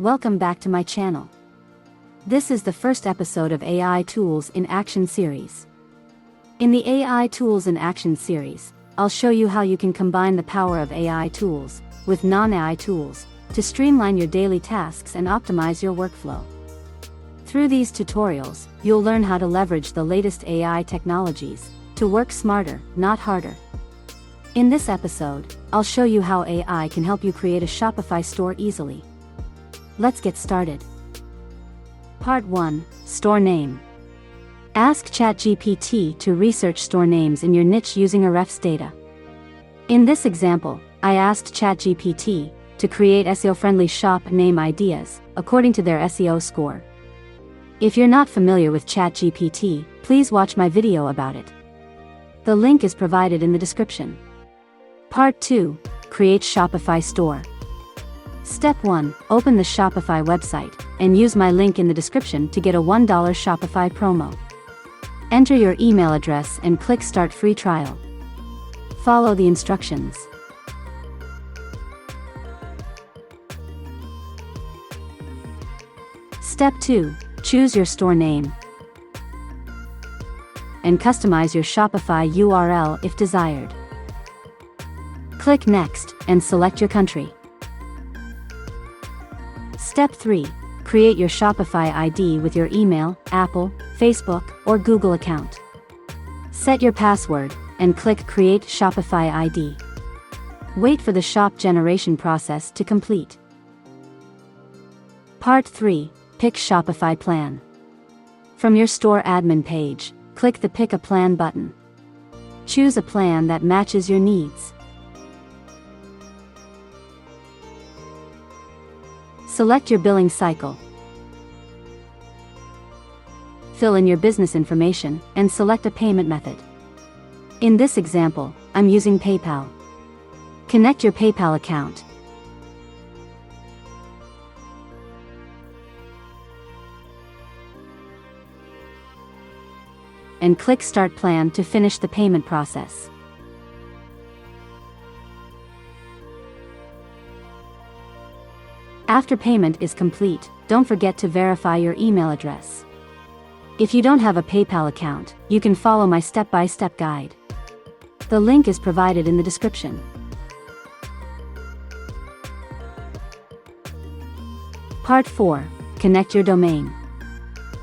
Welcome back to my channel. This is the first episode of AI Tools in Action series. In the AI Tools in Action series, I'll show you how you can combine the power of AI tools with non-AI tools to streamline your daily tasks and optimize your workflow. Through these tutorials, you'll learn how to leverage the latest AI technologies to work smarter, not harder. In this episode, I'll show you how AI can help you create a Shopify store easily. Let's get started. Part 1. Store Name. Ask ChatGPT to research store names in your niche using AHREFS data. In this example, I asked ChatGPT to create SEO-friendly shop name ideas according to their SEO score. If you're not familiar with ChatGPT, please watch my video about it. The link is provided in the description. Part 2. Create Shopify store. Step 1. Open the Shopify website and use my link in the description to get a $1 Shopify promo. Enter your email address and click Start Free Trial. Follow the instructions. Step 2. Choose your store name and customize your Shopify URL if desired. Click Next and select your country. Step 3. Create your Shopify ID with your email, Apple, Facebook, or Google account. Set your password and click Create Shopify ID. Wait for the shop generation process to complete. Part 3. Pick Shopify plan. From your store admin page, click the Pick a Plan button. Choose a plan that matches your needs. Select your billing cycle. Fill in your business information and select a payment method. In this example, I'm using PayPal. Connect your PayPal account. And click Start Plan to finish the payment process. After payment is complete, don't forget to verify your email address. If you don't have a PayPal account, you can follow my step-by-step guide. The link is provided in the description. Part 4. Connect your domain.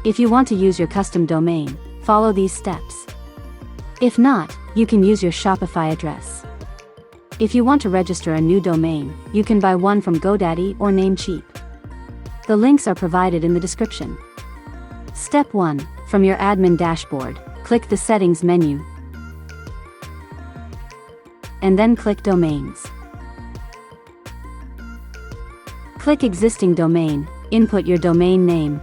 If you want to use your custom domain, follow these steps. If not, you can use your Shopify address. If you want to register a new domain, you can buy one from GoDaddy or Namecheap. The links are provided in the description. Step 1. From your admin dashboard, click the Settings menu, and then click Domains. Click Existing Domain, input your domain name,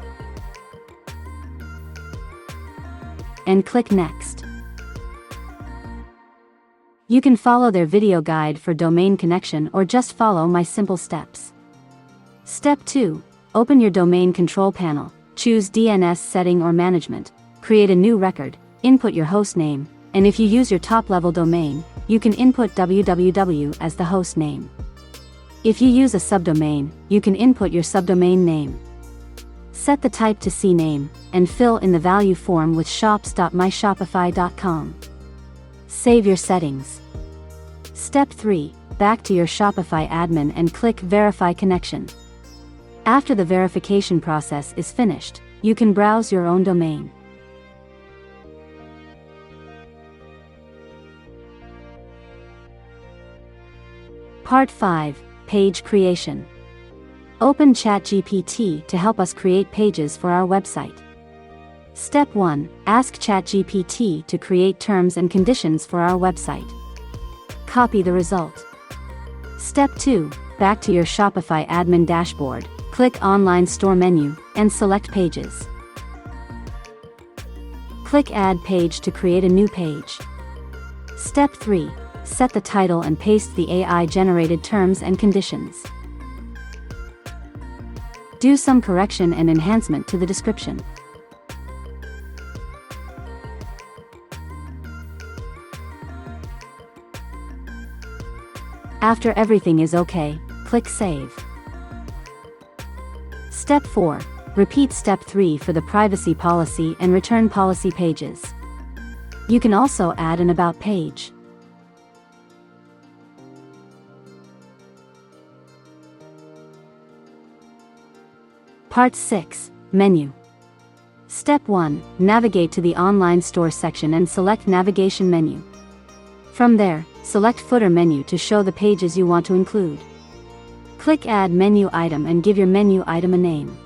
and click Next. You can follow their video guide for domain connection or just follow my simple steps. Step 2. Open your domain control panel, choose DNS setting or management, create a new record, input your host name, and if you use your top-level domain, you can input www as the host name. If you use a subdomain, you can input your subdomain name. Set the type to CNAME, and fill in the value form with shops.myshopify.com. Save your settings. Step 3. Back to your Shopify admin and click Verify Connection. After the verification process is finished, you can browse your own domain. Part 5. Page creation. Open ChatGPT to help us create pages for our website. Step 1. Ask ChatGPT to create terms and conditions for our website. Copy the result. Step 2. Back to your Shopify admin dashboard, click Online Store menu, and select Pages. Click Add Page to create a new page. Step 3. Set the title and paste the AI-generated terms and conditions. Do some correction and enhancement to the description. After everything is okay, click Save. Step 4. Repeat Step 3 for the privacy policy and return policy pages. You can also add an About page. Part 6. Menu. Step 1. Navigate to the online store section and select Navigation Menu. From there, select Footer Menu to show the pages you want to include. Click Add Menu Item and give your menu item a name.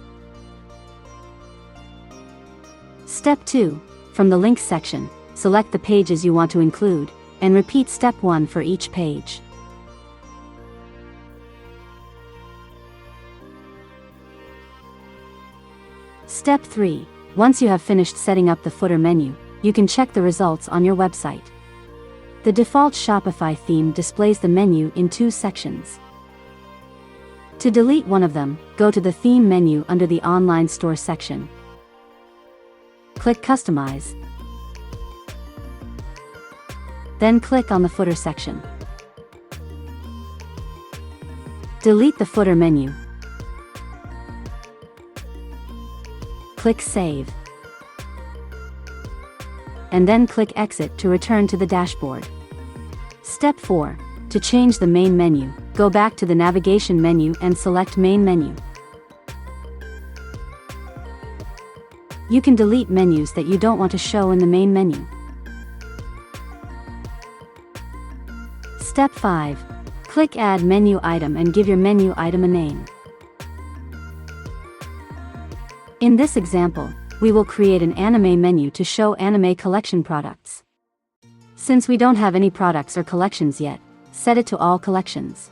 Step 2. From the Links section, select the pages you want to include, and repeat Step 1 for each page. Step 3. Once you have finished setting up the footer menu, you can check the results on your website. The default Shopify theme displays the menu in 2 sections. To delete one of them, go to the Theme menu under the Online Store section. Click Customize. Then click on the Footer section. Delete the footer menu. Click Save. And then click Exit to return to the dashboard. Step 4. To change the main menu, go back to the Navigation menu and select Main menu. You can delete menus that you don't want to show in the main menu. Step 5. Click Add Menu Item and give your menu item a name. In this example, we will create an anime menu to show anime collection products. Since we don't have any products or collections yet, set it to All Collections.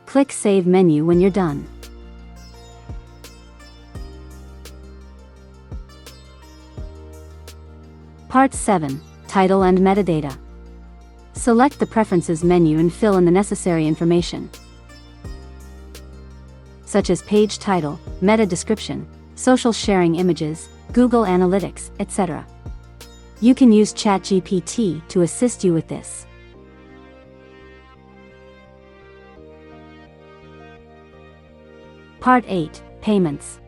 Click Save Menu when you're done. Part 7. Title and Metadata. Select the Preferences menu and fill in the necessary information, such as page title, meta description, social sharing images, Google Analytics, etc. You can use ChatGPT to assist you with this. Part 8. Payments.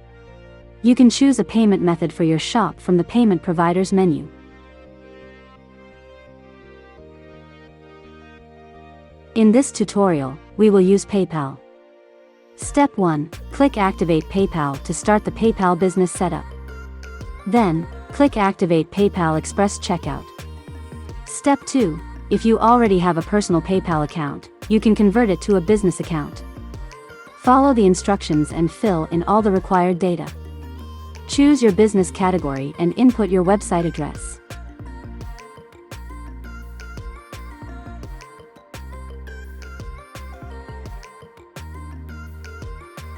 You can choose a payment method for your shop from the Payment Providers menu. In this tutorial, we will use PayPal. Step 1. Click Activate PayPal to start the PayPal business setup. Then, click Activate PayPal Express Checkout. Step 2. If you already have a personal PayPal account, you can convert it to a business account. Follow the instructions and fill in all the required data. Choose your business category and input your website address.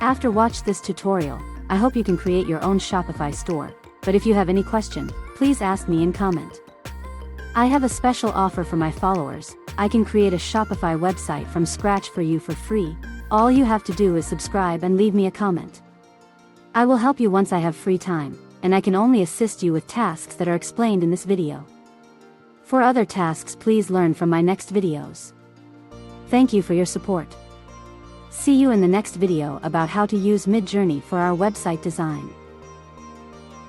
After watch this tutorial, I hope you can create your own Shopify store, but if you have any question, please ask me in comment. I have a special offer for my followers. I can create a Shopify website from scratch for you for free. All you have to do is subscribe and leave me a comment. I will help you once I have free time, and I can only assist you with tasks that are explained in this video. For other tasks, please learn from my next videos. Thank you for your support. See you in the next video about how to use Midjourney for our website design.